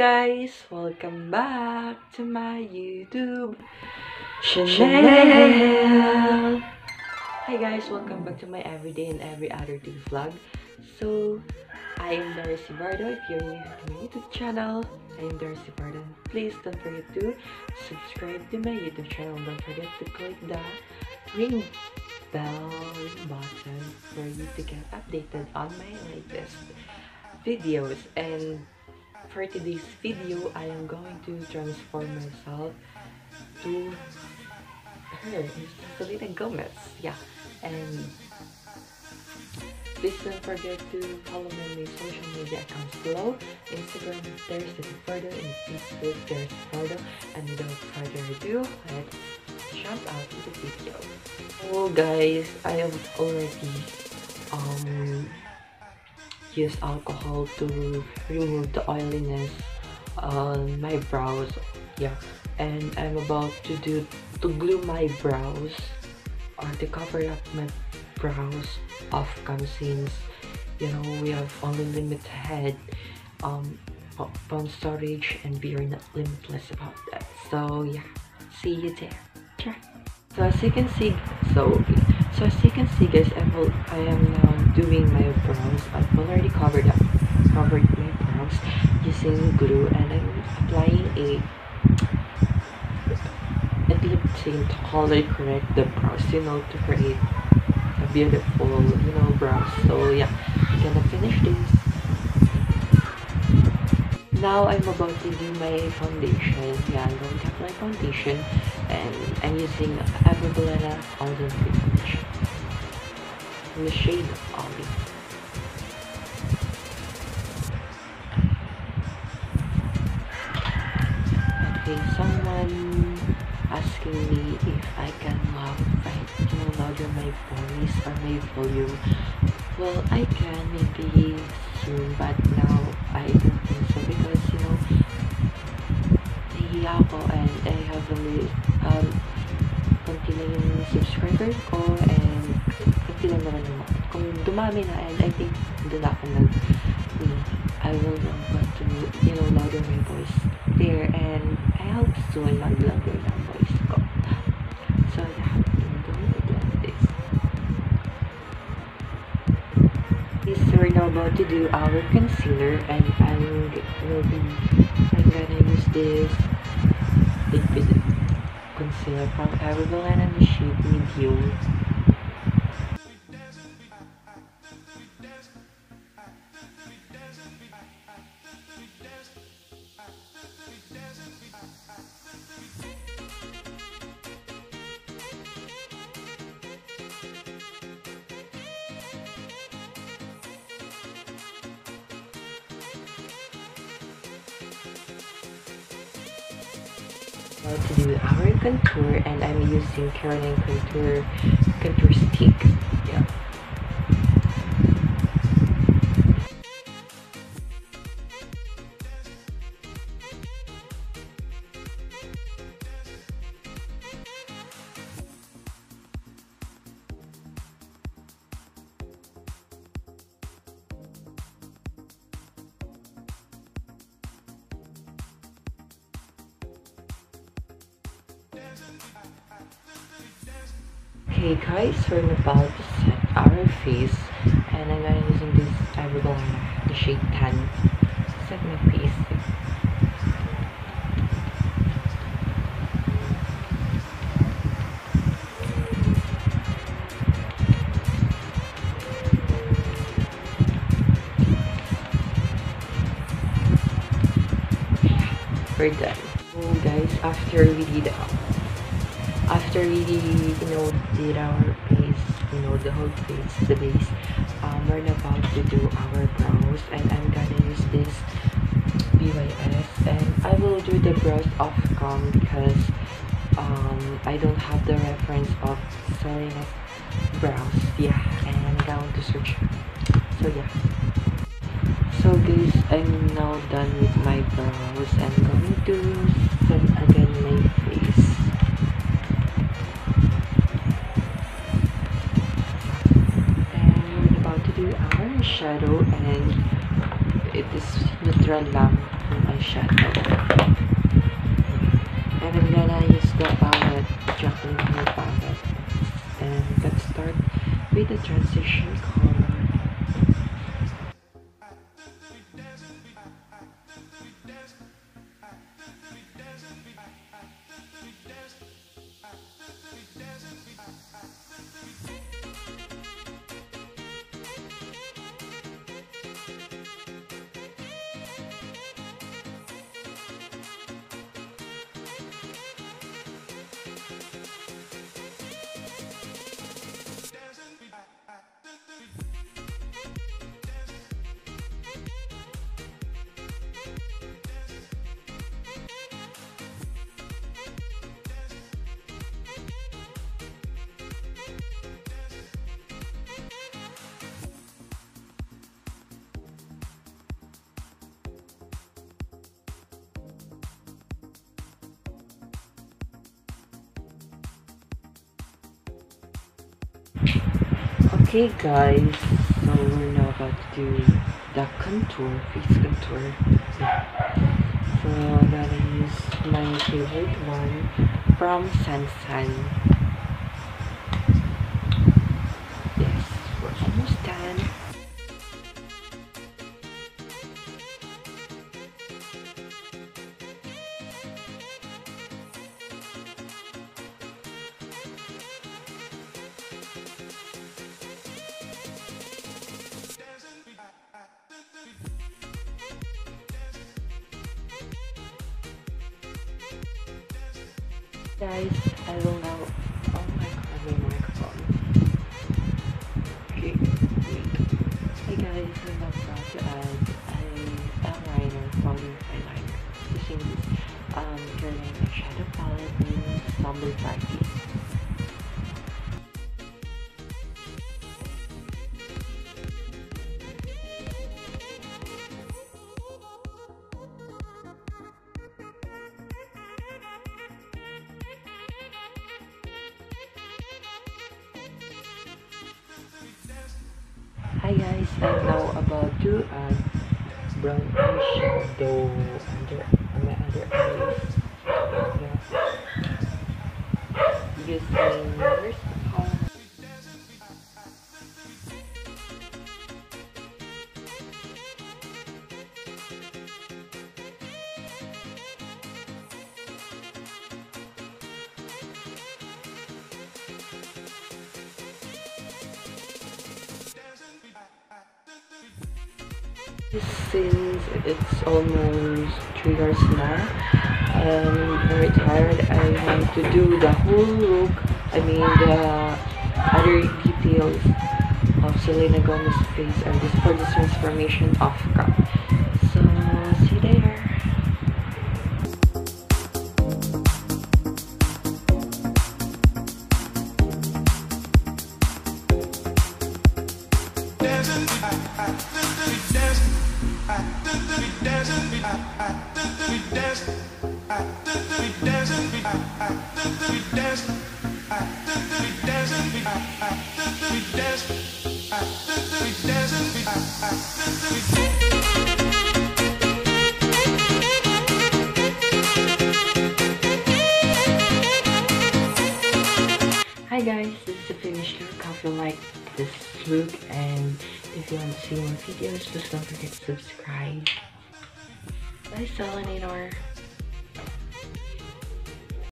guys! Welcome back to my YouTube channel! Hi guys! Welcome back to my everyday and every other day vlog. So, I am Darius Evardo. If you're new to my YouTube channel, I am Darius Evardo. Please don't forget to subscribe to my YouTube channel. Don't forget to click the ring bell button for you to get updated on my latest videos. And for today's video, I am going to transform myself to her, Selena Gomez. Yeah, and please don't forget to follow my social media accounts below. Instagram, Darius Evardo, and Facebook, Darius Evardo. And without further ado, let's jump out to the video. So guys, I have already use alcohol to remove the oiliness on my brows. Yeah, and I'm about to glue my brows or to cover up my brows off cam, since you know we have only limited phone storage and we are not limitless about that. So yeah, see you there. Try. So as you can see, guys, I am now doing my brows. I've already covered my brows using glue, and I'm applying a lip tint to color correct the brows, you know, to create a beautiful, you know, brows. So yeah, I'm gonna finish this. Now I'm about to do my foundation. Yeah, I'm going to apply foundation, and I'm using Selena Gomez foundation in the shade Olive. Okay, someone asking me if I can louder my voice or my volume. Well, I can maybe soon, but now I don't think so, because you know, nahiya ako and I have only konti lang yung subscriber ko, and konti lang naman yung kung dumami na, and I think doon ako I will want to, you know, louder my voice there, and I hope soon mag-louder na voice ko. So yeah, I'm going to do this. We're now about to do our concealer, and I'm gonna use this liquid concealer from Poweder in the shade Medium. Now to do our contour, and I'm using Caroline contour stick. Yeah. Okay guys, we're about to set our face, and I'm gonna using this eyeliner, the shade Tan, to set my face. We're done. So guys, after we you know did our face, you know, the whole face, the base, we're about to do our brows, and I'm gonna use this BYS, and I will do the brows off cam because I don't have the reference of Selena's brows. Yeah, and I'm going to search. So yeah. So guys, I'm now done with my brows. I'm going to set again my face. Our shadow, and it is neutral lang. full eyeshadow. And I'm gonna use the palette, chocolate palette. And let's start with the transition color. Okay guys, so we're now about to do the contour, face contour. So I'm gonna use my favorite one from Sansan. Yes, we're almost done. Guys, I will now, oh my god, my microphone. Okay, wait. Hey guys, I'm about to add an eyeliner, powder eyeliner. Using this Selena Eyeshadow palette in Number 30. Hi guys, I'm now about to add brown eyeshadow on my other eyes. Yeah. Using Morphe Palette. Since it's almost 3 hours now, I'm very tired. I want to do the whole look, I mean the other details of Selena Gomez face and this for this transformation of cut. So see you later. Hi guys, this is the finished look. Hope you like this look, and if you want to see more videos, please don't forget to subscribe. Bye, Selena.